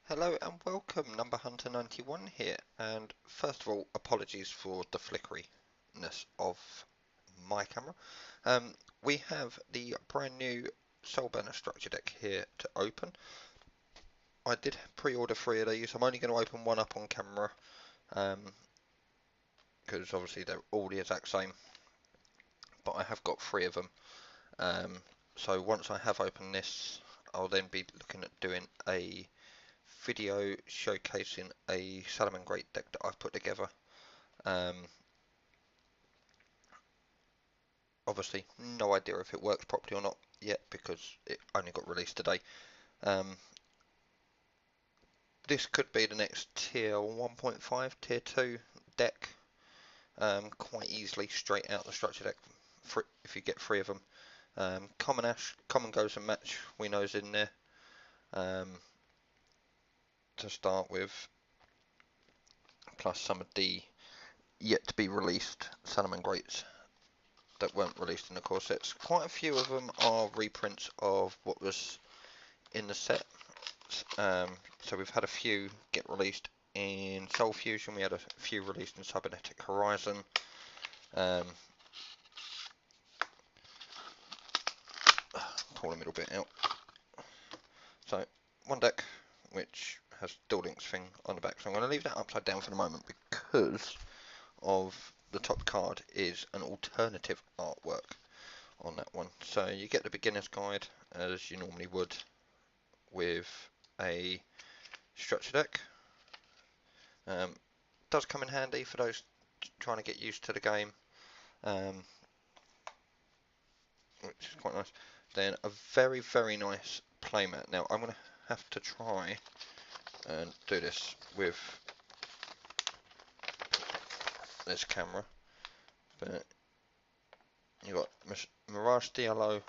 Hello and welcome, Number Hunter 91 here. And first of all, apologies for the flickeriness of my camera. We have the brand new Soulburner structure deck here to open. I did pre-order 3 of these. I'm only going to open one up on camera because obviously they're all the exact same. But I have got 3 of them. So once I have opened this, I'll then be looking at doing a video showcasing a Salamangreat deck that I've put together. Obviously, no idea if it works properly or not yet because it only got released today. This could be the next tier 1.5, tier 2 deck, quite easily straight out the structure deck if you get 3 of them. Common Ash, Common Goes and Match, we know is in there to start with, plus some of the yet to be released Salamangreats that weren't released in the core sets. Quite a few of them are reprints of what was in the set. So we've had a few get released in Soul Fusion, we had a few released in Cybernetic Horizon. Pull the middle bit out. So one deck which has Duel Links thing on the back, so I'm going to leave that upside down for the moment because of the top card is an alternative artwork on that one. So you get the beginner's guide as you normally would with a structure deck. Does come in handy for those trying to get used to the game, which is quite nice. Then a very nice playmat. Now I'm going to have to try and do this with this camera, but you've got Mirage Stelio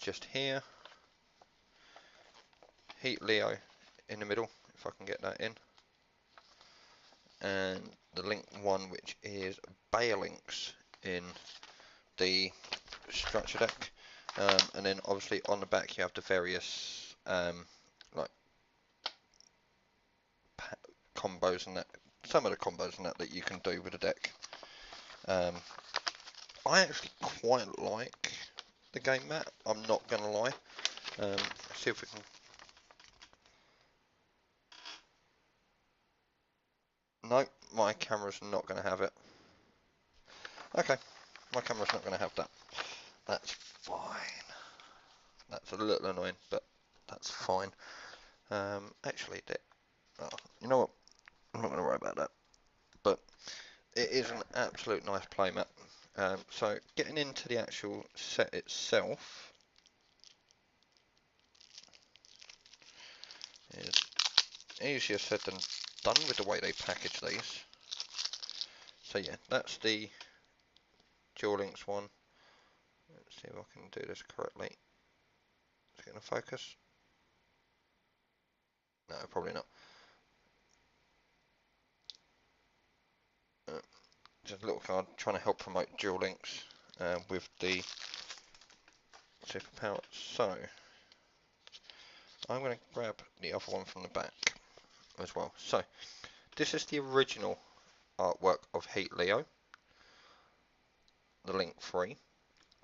just here, Heat Leo in the middle, if I can get that in, and the Link one, which is Baelinks in the structure deck, and then obviously on the back you have the various like combos and that, some of the combos and that you can do with the deck. I actually quite like the game mat, I'm not going to lie. Let's see if we can... No, my camera's not going to have it. Okay, my camera's not going to have that. That's fine. That's a little annoying, but that's fine. Actually, oh, you know what? I'm not going to worry about that. But it is an absolute nice playmat. So getting into the actual set itself is easier said than done with the way they package these. So yeah, that's the Duel Links one. Let's see if I can do this correctly. Is it going to focus? No, probably not. Just a little card trying to help promote Duel Links with the superpower. So I'm going to grab the other one from the back as well. So this is the original artwork of Heat Leo, the Link 3,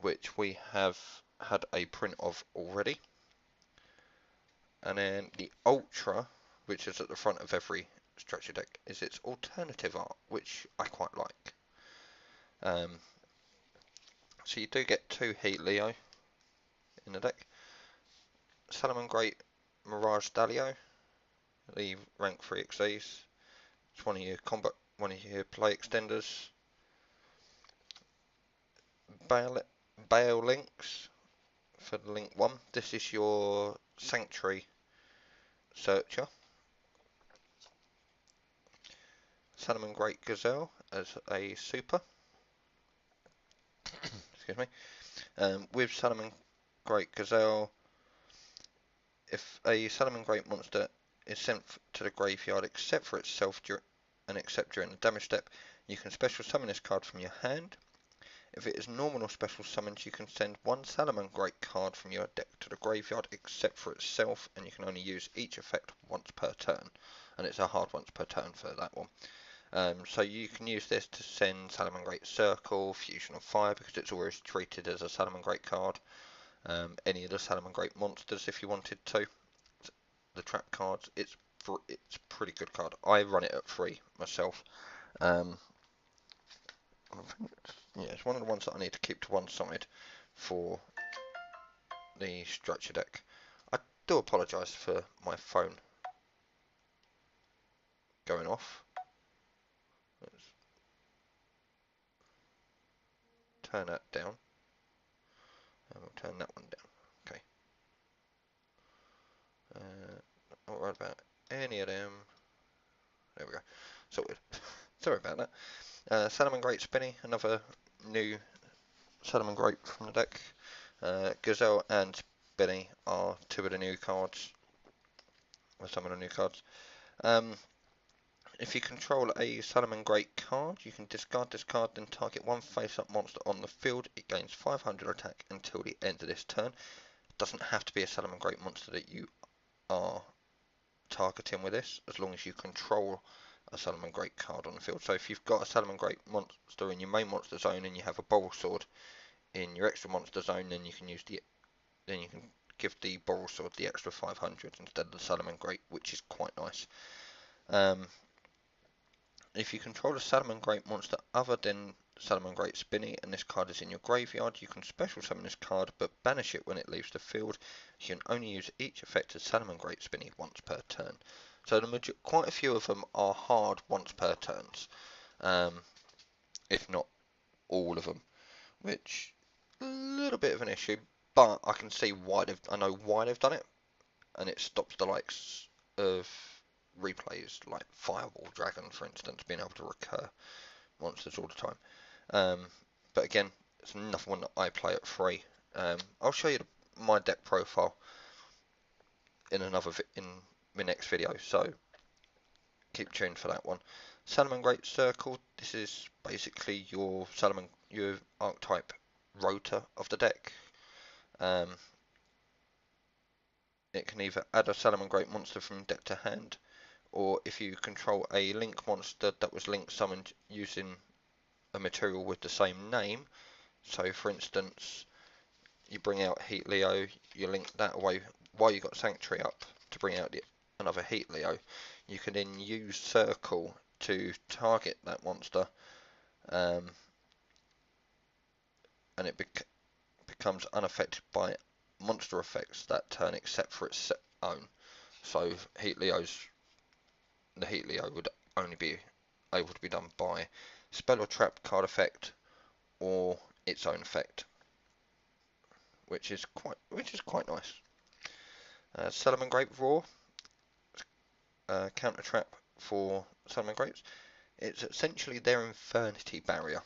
which we have had a print of already. And then the Ultra, which is at the front of every structure deck, is its alternative art, which I quite like. So you do get 2 Heat Leo in the deck. Salamangreat Mirage Dalio, the rank 3 XEs. It's one of your play extenders. Baelinks for the Link 1. This is your Sanctuary Searcher. Salamangreat Gazelle as a super. Excuse me. With Salamangreat Gazelle, if a Salamangreat monster is sent to the graveyard except for itself and except during the damage step, you can special summon this card from your hand. If it is normal or special summons, you can send one Salamangreat card from your deck to the graveyard except for itself, and you can only use each effect once per turn. And it's a hard once per turn for that one. So you can use this to send Salamangreat Circle, Fusion of Fire, because it's always treated as a Salamangreat card. Any of the Salamangreat monsters if you wanted to. The trap cards, it's a pretty good card. I run it at 3 myself. I think it's one of the ones that I need to keep to one side for the structure deck. I do apologise for my phone going off. Let's turn that down, and we'll turn that one down. Okay. Not worried about any of them. There we go. Sorted. Sorry about that. Salamangreat Spinny, another new Salamangreat from the deck. Gazelle and Spinny are 2 of the new cards, or some of the new cards. If you control a Salamangreat card, you can discard this card, then target one face-up monster on the field. It gains 500 attack until the end of this turn. It doesn't have to be a Salamangreat monster that you are targeting with this, as long as you control a Salamangreat card on the field. So if you've got a Salamangreat monster in your main monster zone and you have a Boral Sword in your extra monster zone, then you can give the Boral Sword the extra 500 instead of the Salamangreat, which is quite nice. If you control a Salamangreat monster other than Salamangreat Spinny and this card is in your graveyard, you can special summon this card but banish it when it leaves the field. You can only use each effect as Salamangreat Spinny once per turn. So quite a few of them are hard once per turns, if not all of them, which a little bit of an issue, but I can see why I know why they've done it, and it stops the likes of replays like Fireball Dragon, for instance, being able to recur monsters all the time. But again, it's another one that I play at 3. I'll show you my deck profile in my next video, so keep tuned for that one. Salamangreat Circle. This is basically your archetype rotor of the deck. It can either add a Salamangreat monster from deck to hand, or if you control a link monster that was link summoned using a material with the same name. So for instance, you bring out Heat Leo, you link that away while you got Sanctuary up to bring out another Heat Leo. You can then use Circle to target that monster, and it becomes unaffected by monster effects that turn except for its own. So the Heat Leo would only be able to be done by spell or trap card effect or its own effect, which is quite nice. Salamangreat Roar, counter trap for Salamangreats. It's essentially their Infernity barrier.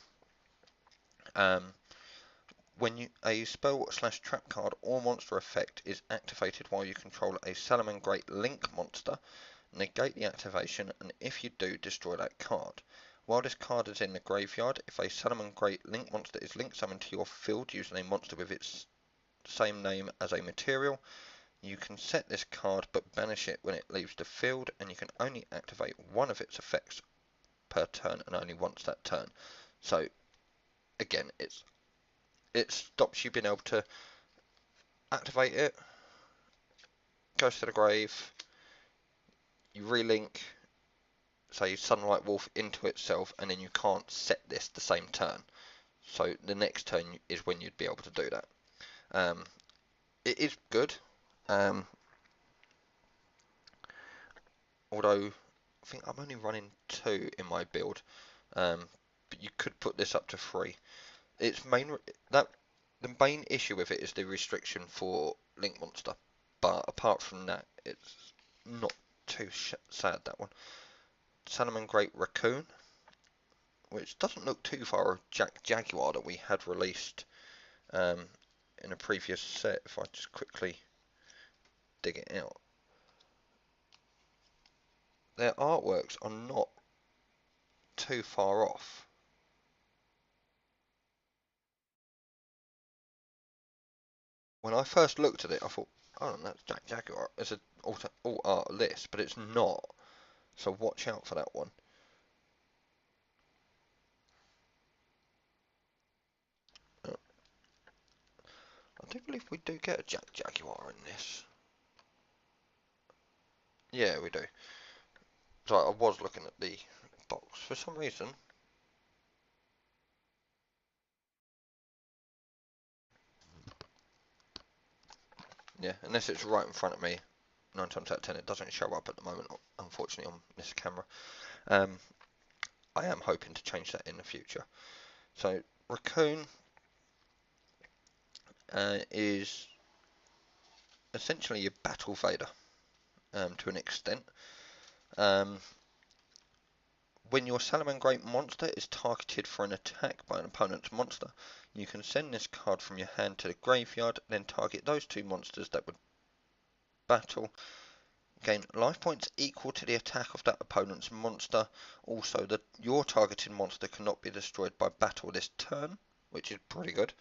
When a spell/trap card or monster effect is activated while you control a Salamangreat Link monster, negate the activation, and if you do, destroy that card. While this card is in the graveyard, if a Salamangreat Link monster is link summoned to your field using a monster with its same name as a material, you can set this card but banish it when it leaves the field, and you can only activate one of its effects per turn and only once that turn. So again, it stops you being able to activate it, goes to the grave, you relink, say Sunlight Wolf into itself, and then you can't set this the same turn. So the next turn is when you'd be able to do that. It is good, although I think I'm only running 2 in my build, but you could put this up to 3. The main issue with it is the restriction for Link Monster, but apart from that, it's not too sad, that one. Salamangreat Raccoon, which doesn't look too far off Jaguar that we had released in a previous set. If I just quickly dig it out, their artworks are not too far off. When I first looked at it, I thought, oh, that's Jack Jaguar. It's an alt art list, but it's not. So watch out for that one. I do believe we do get a Jack Jaguar in this. Yeah, we do. So I was looking at the box for some reason. Yeah, unless it's right in front of me, 9 times out of 10 it doesn't show up at the moment, unfortunately, on this camera. Um, I am hoping to change that in the future. So Raccoon is essentially a battle vader to an extent. Um, when your Salamangreat monster is targeted for an attack by an opponent's monster, you can send this card from your hand to the graveyard, then target those two monsters that would battle. Gain life points equal to the attack of that opponent's monster. Also, your targeted monster cannot be destroyed by battle this turn, which is pretty good.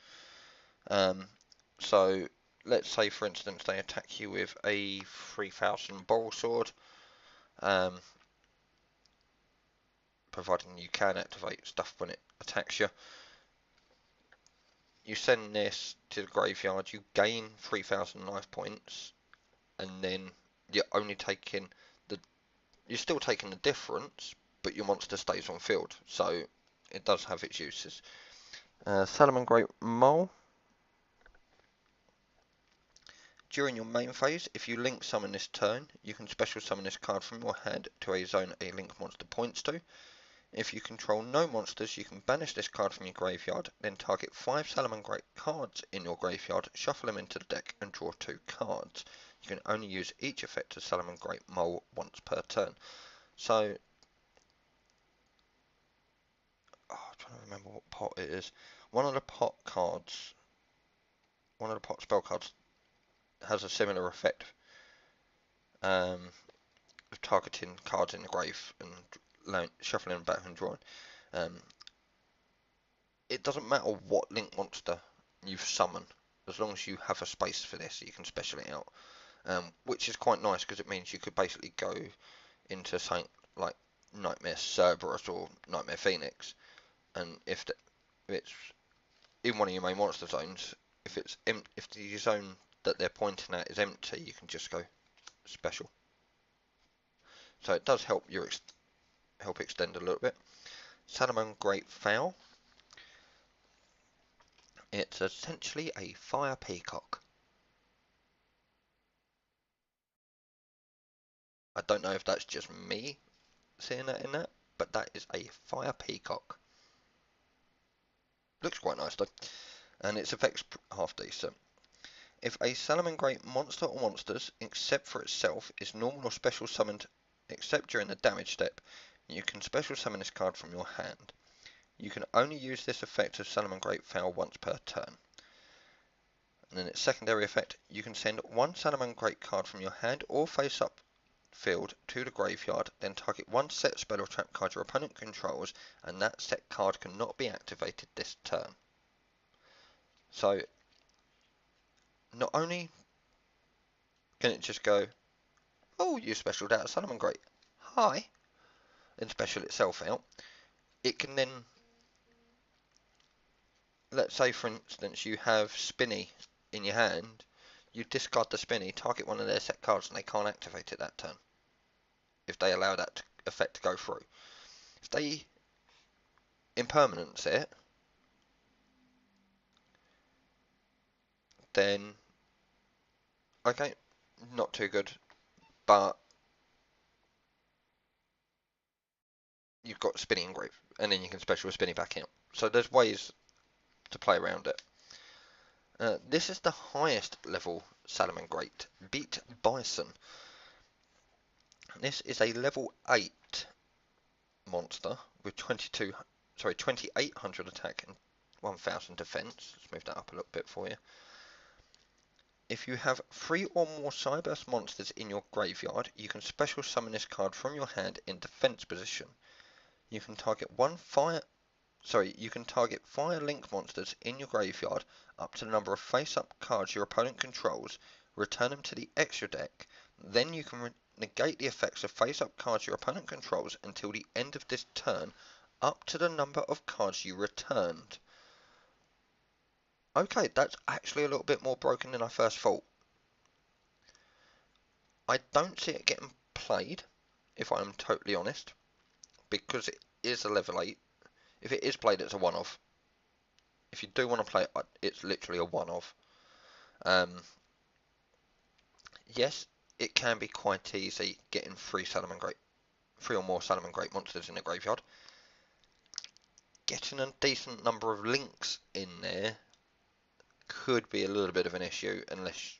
So, let's say, for instance, they attack you with a 3000 Boral Sword, providing you can activate stuff when it attacks you. You send this to the graveyard, you gain 3000 life points, and then you're only taking you're still taking the difference, but your monster stays on field, so it does have its uses. Salamangreat Mole. During your main phase, if you link summon this turn, you can special summon this card from your hand to a zone a link monster points to. If you control no monsters, you can banish this card from your graveyard, then target 5 Salamangreat cards in your graveyard, shuffle them into the deck, and draw 2 cards. You can only use each effect of Salamangreat Mole once per turn. So, I'm trying to remember what pot it is. One of the pot cards, one of the pot spell cards, has a similar effect of targeting cards in the grave and shuffling them back and drawing. Um, it doesn't matter what link monster you summon, as long as you have a space for this, you can special it out. Which is quite nice because it means you could basically go into something like Nightmare Cerberus or Nightmare Phoenix, and if it's in one of your main monster zones, if the zone that they're pointing at is empty, you can just go special. So it does help help extend a little bit. Salamangreat Fowl. It's essentially a fire peacock. I don't know if that's just me seeing that in that, but that is a fire peacock. Looks quite nice though, and its effects half decent. If a Salamangreat monster or monsters, except for itself, is normal or special summoned except during the damage step, you can special summon this card from your hand. You can only use this effect of Salamangreat Fowl once per turn. And then its secondary effect, you can send one Salamangreat card from your hand or face up field to the graveyard, then target one set spell or trap card your opponent controls, and that set card cannot be activated this turn. So, not only can it just go, oh, you specialed out a Salamangreat, hi, and special itself out, it can then, let's say for instance you have Spinny in your hand, you discard the Spinny, target one of their set cards, and they can't activate it that turn if they allow that effect to go through. If they impermanence it, then okay, not too good, but you've got Spinny Engrave, and then you can special Spinny back out. So there's ways to play around it. This is the highest level Salamangreat, Beat Bison. This is a level 8 monster with 2800 attack and 1000 defense. Let's move that up a little bit for you. If you have 3 or more Cyberse monsters in your graveyard, you can special summon this card from your hand in defense position. You can target one fire sorry, you can target fire link monsters in your graveyard up to the number of face-up cards your opponent controls, return them to the extra deck, then you can negate the effects of face-up cards your opponent controls until the end of this turn, up to the number of cards you returned. Okay, that's actually a little bit more broken than I first thought. I don't see it getting played, if I'm totally honest, because it is a level 8. If it is played, it's a one-off. If you do want to play it, it's literally a one-off. Yes, it can be quite easy getting three or more Salmon Great monsters in the graveyard. Getting a decent number of links in there could be a little bit of an issue unless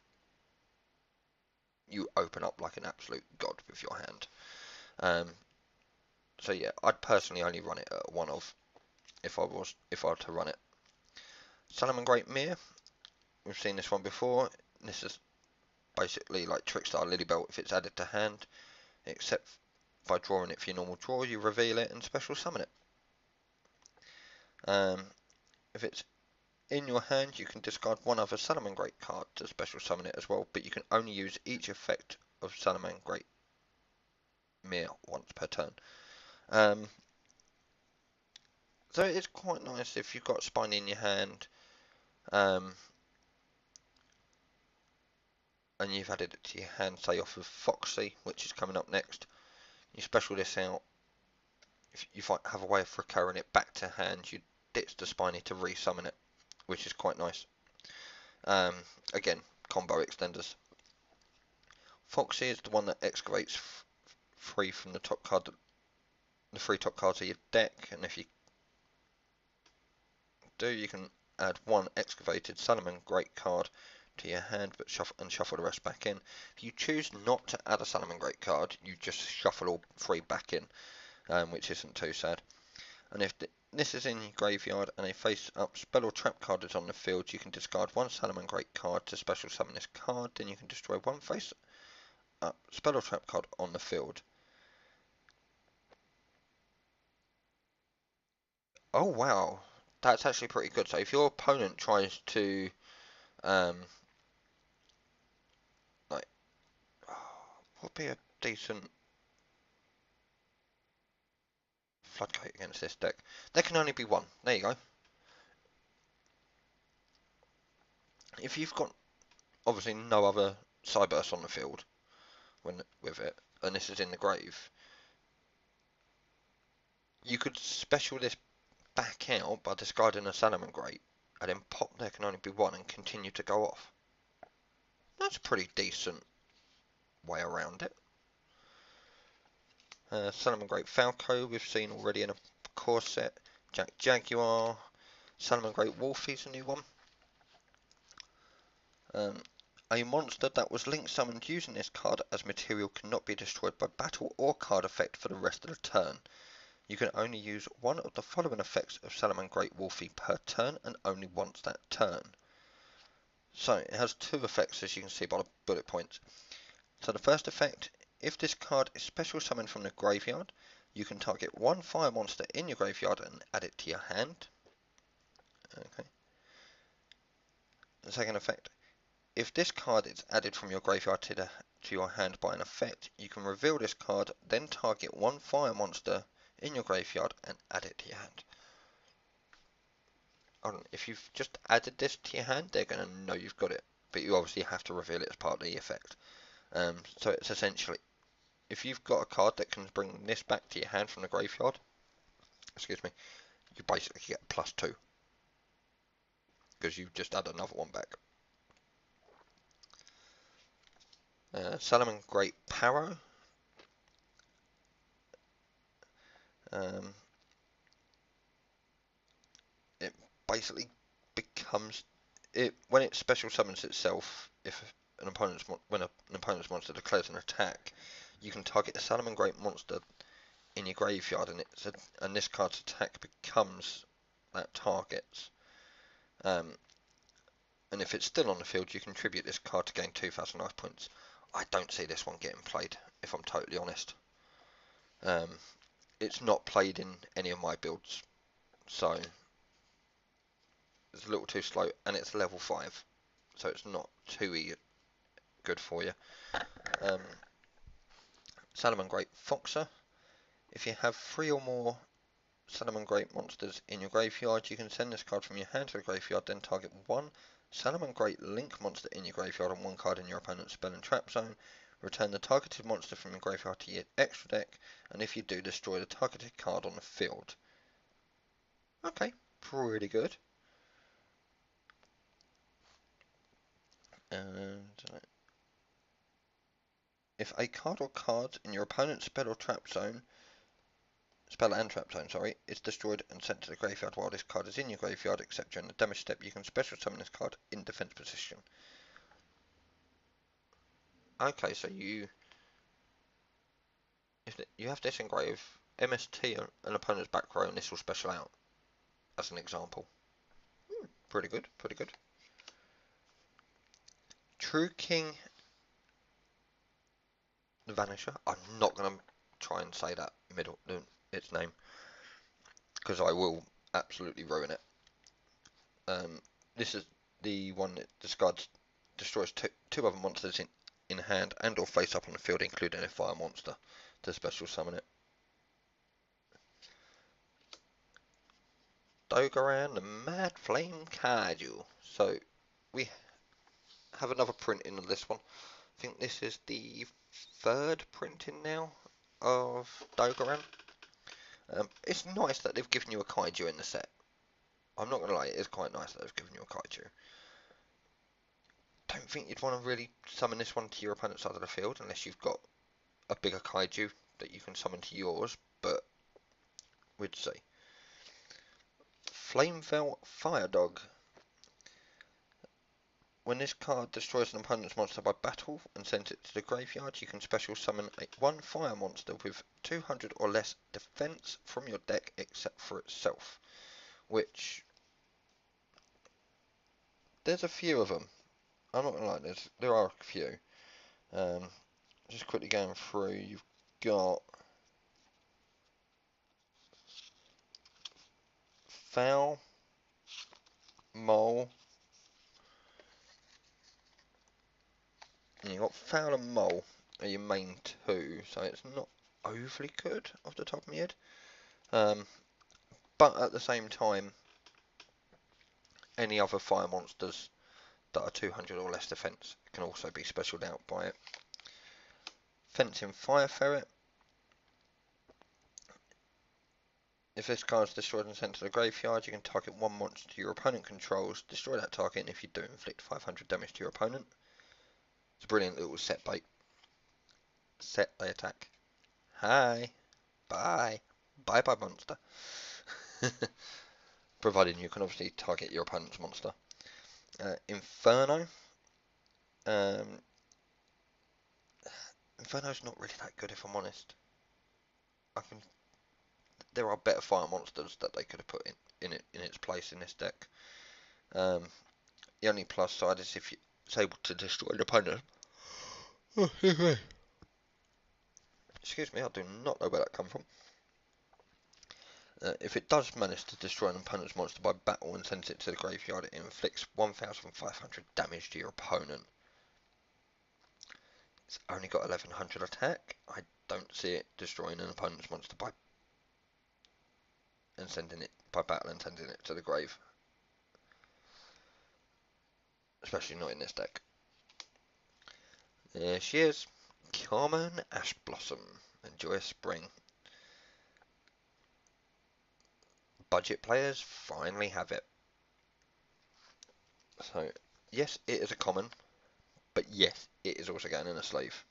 you open up like an absolute god with your hand. So yeah, I'd personally only run it at one of if I were to run it. Salmon Great Mirror, we've seen this one before. This is basically like Trickstar Lilybelt if it's added to hand, except by drawing it for your normal draw, you reveal it and special summon it. If it's in your hand, you can discard one other Salmon Great card to special summon it as well, but you can only use each effect of Salmon Great Mirror once per turn. So it's quite nice if you've got Spiny in your hand, and you've added it to your hand, say off of Foxy, which is coming up next. You special this out. If you have a way of recurring it back to hand, you ditch the Spiny to re-summon it, which is quite nice. Again, combo extenders. Foxy is the one that excavates free from the top card, the three top cards of your deck, and if you do, you can add one excavated Salmon Great card to your hand, but shuffle the rest back in. If you choose not to add a Salmon Great card, you just shuffle all three back in, which isn't too sad. And if this is in your graveyard and a face-up spell or trap card is on the field, you can discard one Salmon Great card to special summon this card. Then you can destroy one face-up spell or trap card on the field. Oh wow, that's actually pretty good. So if your opponent tries to like, what would be a decent floodgate against this deck? There can only be one. There you go. If you've got obviously no other Cyburst on the field with it, and this is in the grave, you could special this back out by discarding a Salmon Great, and then pop there can only be one and continue to go off. That's a pretty decent way around it. Salmon Great Falco, we've seen already in a core set. Jack Jaguar, Salmon Great Wolfie's a new one. A monster that was link summoned using this card as material cannot be destroyed by battle or card effect for the rest of the turn. You can only use one of the following effects of Salmon Great Wolfie per turn and only once that turn. So it has two effects, as you can see by the bullet points. So the first effect, if this card is special summoned from the graveyard, you can target one fire monster in your graveyard and add it to your hand. Okay. The second effect, if this card is added from your graveyard to your hand by an effect, you can reveal this card, then target one fire monster in your graveyard and add it to your hand. If you've just added this to your hand, they're going to know you've got it, but you obviously have to reveal it as part of the effect. So it's essentially, if you've got a card that can bring this back to your hand from the graveyard, excuse me, you basically get +2 because you've just added another one back. Salmon Great Paro. It basically becomes it when it special summons itself. If an opponent's monster declares an attack, you can target the Salmon Great monster in your graveyard, and this card's attack becomes that target's. And if it's still on the field, you contribute this card to gain 2,000 life points. I don't see this one getting played, if I'm totally honest. It's not played in any of my builds so it's a little too slow, and it's level 5, so it's not too good for you. Salamangreat Foxer. If you have 3 or more Salamangreat monsters in your graveyard, you can send this card from your hand to the graveyard, then target 1 Salamangreat Link monster in your graveyard and 1 card in your opponent's spell and trap zone. Return the targeted monster from your graveyard to your extra deck, and if you do, destroy the targeted card on the field. Okay, pretty good. And if a card or cards in your opponent's spell and trap zone, is destroyed and sent to the graveyard while this card is in your graveyard, except during the damage step, you can special summon this card in defense position. Okay, so if you have this engrave, MST an opponent's back row, and this will special out, as an example. Pretty good, pretty good. True King the Vanisher. I'm not going to try and say that its name, because I will absolutely ruin it. This is the one that destroys two other monsters in hand and or face up on the field, including a fire monster, to special summon it. Dogoran, the Mad Flame Kaiju. So we have another printing of this one. I think this is the 3rd printing now of Dogoran. It's nice that they've given you a Kaiju in the set. I'm not going to lie, it is quite nice that they've given you a Kaiju. Don't think you'd want to really summon this one to your opponent's side of the field unless you've got a bigger Kaiju that you can summon to yours, but we'd see. Flamefell Fire Dog. When this card destroys an opponent's monster by battle and sends it to the graveyard, you can special summon one fire monster with 200 or less defense from your deck except for itself. Which, there's a few of them. I'm not going to lie, there are a few. Just quickly going through, you've got Foul, Mole, and you've got Foul and Mole are your main 2, so it's not overly good off the top of my head. But at the same time, any other fire monsters that are 200 or less defense can also be specialed out by it. Fencing Fire Ferret. If this card is destroyed and sent to the graveyard, you can target 1 monster your opponent controls, destroy that target, and if you do, inflict 500 damage to your opponent. It's a brilliant little set bait. Set the attack. Hi. Bye. Bye bye monster. Provided you can obviously target your opponent's monster. Inferno. Inferno's not really that good, if I'm honest. There are better fire monsters that they could have put in its place in this deck. The only plus side is if it's able to destroy an opponent. Oh, excuse me, I do not know where that come from. If it does manage to destroy an opponent's monster by battle and sends it to the graveyard, it inflicts 1,500 damage to your opponent. It's only got 1,100 attack. I don't see it destroying an opponent's monster by battle and sending it to the grave. Especially not in this deck. There she is. Common Ash Blossom. Enjoy spring. Budget players finally have it. So, yes, it is a common, but yes, it is also going in a sleeve.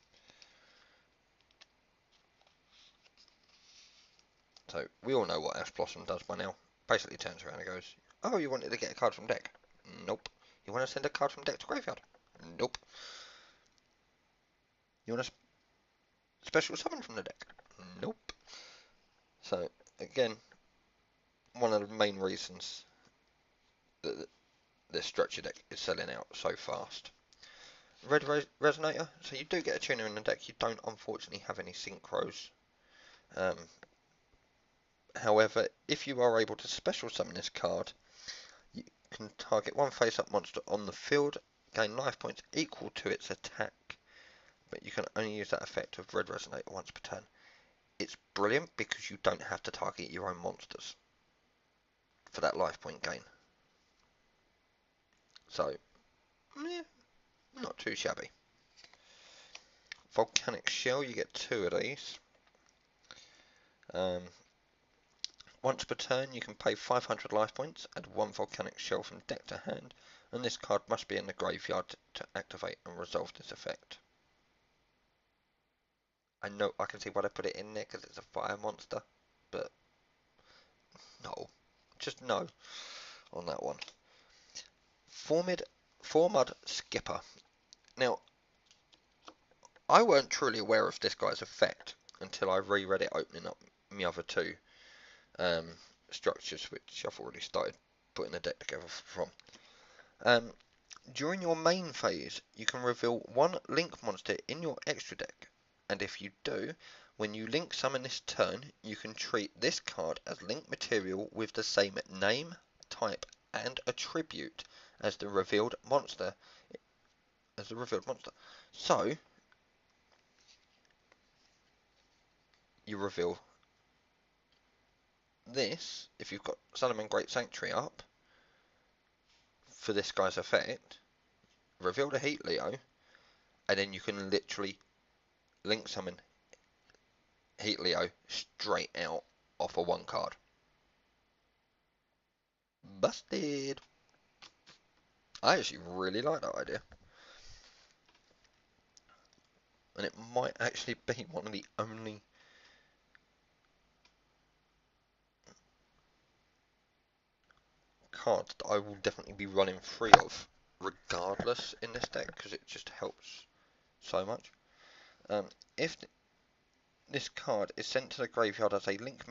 So, we all know what Ash Blossom does by now. Basically turns around and goes, oh, you wanted to get a card from deck? Nope. You want to send a card from deck to graveyard? Nope. You want to special summon from the deck? Nope. So, again, one of the main reasons that this structure deck is selling out so fast. Red Resonator, so you do get a tuner in the deck, you don't unfortunately have any synchros. However, if you are able to special summon this card, you can target one face-up monster on the field, gain life points equal to its attack, but you can only use that effect of Red Resonator once per turn. It's brilliant because you don't have to target your own monsters for that life point gain. So, yeah, not too shabby. Volcanic Shell, you get 2 of these. Once per turn, you can pay 500 life points, add 1 Volcanic Shell from deck to hand, and this card must be in the graveyard to activate and resolve this effect. I know I can see why they put it in there because it's a fire monster, but no, just no on that one. Four-Mud Skipper. Now, I weren't truly aware of this guy's effect until I reread it opening up my other 2 structures, which I've already started putting the deck together from. During your main phase, you can reveal 1 link monster in your extra deck, and if you do, when you link summon this turn, you can treat this card as link material with the same name, type, and attribute as the revealed monster. So, you reveal this, if you've got Salaman Great Sanctuary up, for this guy's effect, reveal the Heat Leo, and then you can literally link summon Heat Leo straight out off a 1 card. Busted! I actually really like that idea. And it might actually be one of the only cards that I will definitely be running free of, regardless, in this deck, because it just helps so much. If this card is sent to the graveyard as a link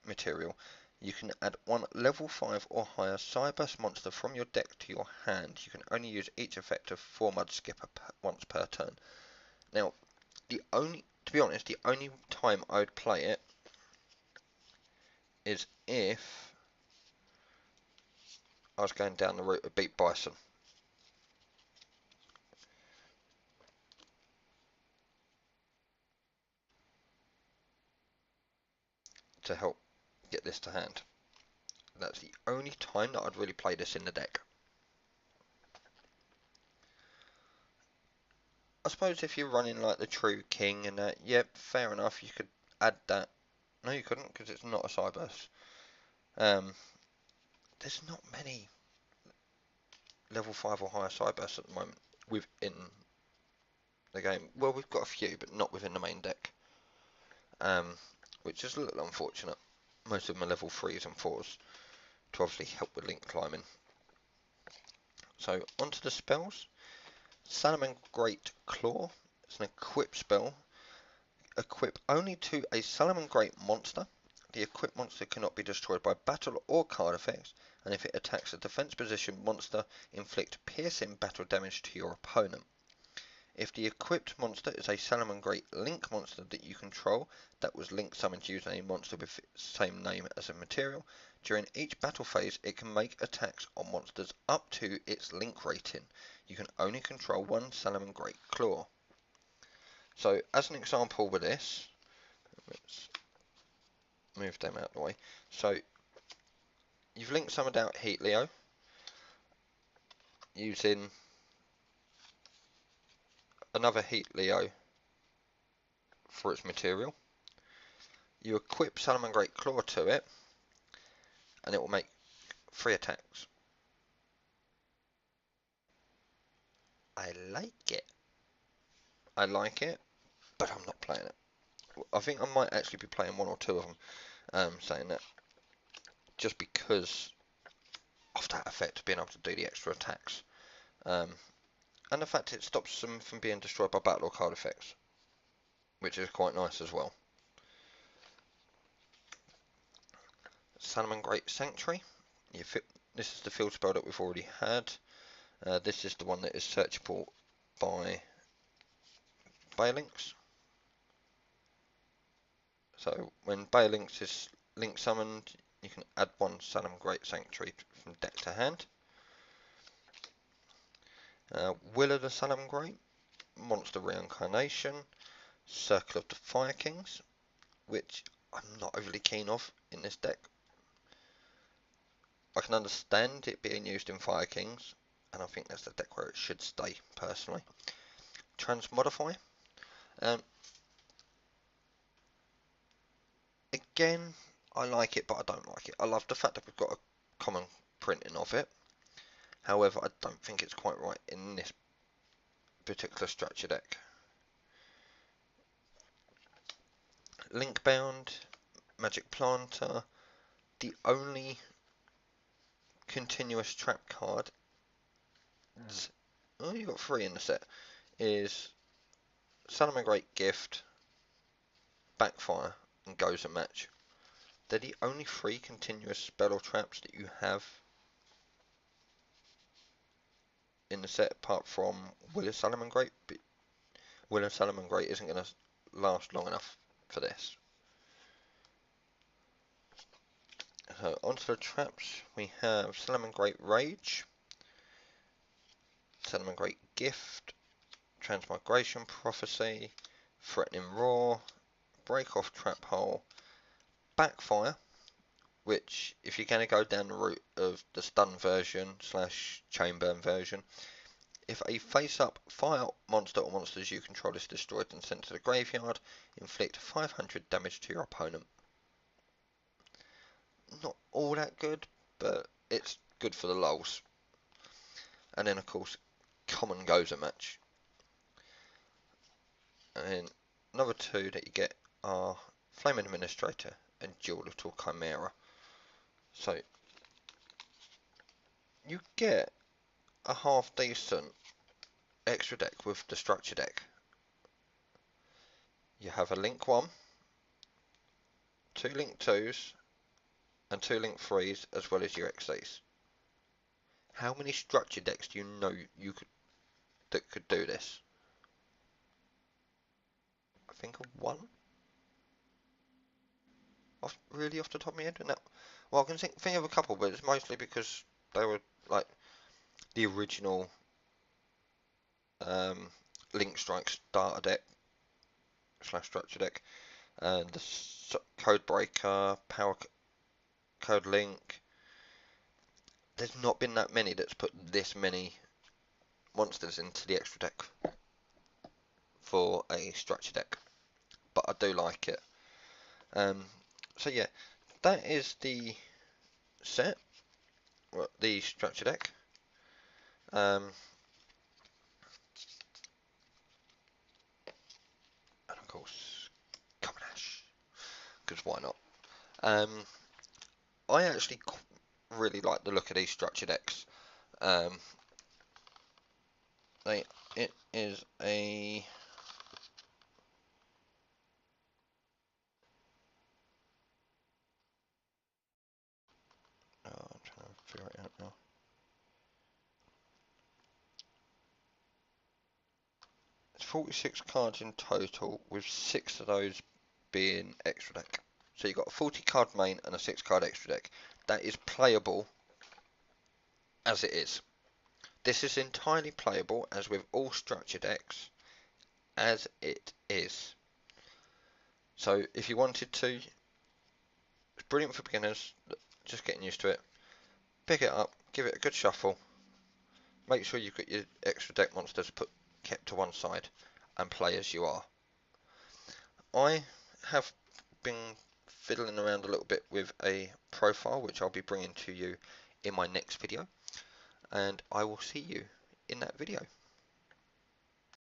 material, you can add 1 level 5 or higher Cyburst monster from your deck to your hand. You can only use each effect of Four-Mud Skipper once per turn. Now, to be honest, the only time I would play it is if I was going down the route of Beat Bison. To help get this to hand. That's the only time that I'd really play this in the deck. I suppose if you're running like the True King and that, yep, fair enough, you could add that. No, you couldn't because it's not a Cyburst. There's not many level 5 or higher Cybursts at the moment within the game. Well, we've got a few, but not within the main deck. Which is a little unfortunate. Most of them are level 3s and 4s to obviously help with link climbing. So, onto the spells. Salaman Great Claw. It's an equip spell. Equip only to a Salaman Great monster. The equipped monster cannot be destroyed by battle or card effects, and if it attacks a defense position monster, inflict piercing battle damage to your opponent. If the equipped monster is a Salaman Great Link monster that you control, that was link summoned using a monster with the same name as a material, during each battle phase it can make attacks on monsters up to its link rating. You can only control 1 Salaman Great Claw. So, as an example with this, let's move them out of the way. So, you've link summoned out Heat Leo using another Heat Leo for its material. You equip Salaman Great Claw to it, and it will make 3 attacks. I like it. I like it, but I'm not playing it. I think I might actually be playing 1 or 2 of them, saying that, just because of that effect, being able to do the extra attacks. And the fact it stops them from being destroyed by battle or card effects, which is quite nice as well. Salaman Great Sanctuary. This is the field spell that we've already had. This is the one that is searchable by Balinks. So when Balinks is Link summoned, you can add one Salam Great Sanctuary from deck to hand. Will of the Salam Great, Monster Reincarnation, Circle of the Fire Kings, which I'm not overly keen of in this deck. I can understand it being used in Fire Kings, and I think that's the deck where it should stay, personally. Transmodify. Again, I like it, but I don't like it. I love the fact that we've got a common printing of it. However, I don't think it's quite right in this particular structure deck. Linkbound, Magic Planter. The only continuous trap card, oh, you got 3 in the set, is Salamangreat Great Gift, Backfire, and Goes a Match. They're the only 3 continuous spell or traps that you have in the set, apart from Will of Salamangreat. But Will of Salamangreat isn't going to last long enough for this. So onto the traps, we have Salamangreat Rage, Salamangreat Gift, Transmigration Prophecy, Threatening Roar, Break Off Trap Hole, Backfire, which if you're going to go down the route of the stun version / chain burn version, if a face-up fire monster or monsters you control is destroyed and sent to the graveyard, inflict 500 damage to your opponent. Not all that good, but it's good for the lulz. And then of course, common Goes a Match. And then another 2 that you get are Flame Administrator and Dual Little Chimera. So you get a half decent extra deck with the structure deck. You have a Link 1, 2 Link 2s, and 2 Link 3s, as well as your XCs. How many structure decks do you know that could do this? I think of 1. Really off the top of my head? No. Well, I can think of a couple, but it's mostly because they were like the original Link Strike starter deck / structure deck, and the Codebreaker, Power Code Link. There's not been that many that's put this many monsters into the extra deck for a structure deck, but I do like it. So yeah, that is the set, the structure deck. And of course, Common Ash, because why not? I actually really like the look of these structure decks. It is a I'm trying to figure it out now. It's 46 cards in total, with 6 of those being extra deck. So you've got a 40 card main and a 6 card extra deck. That is playable as it is. This is entirely playable, as with all structure decks, as it is. So if you wanted to, it's brilliant for beginners, just getting used to it. Pick it up, give it a good shuffle, make sure you've got your extra deck monsters kept to one side, and play as you are. I have been fiddling around a little bit with a profile, which I'll be bringing to you in my next video, and I will see you in that video.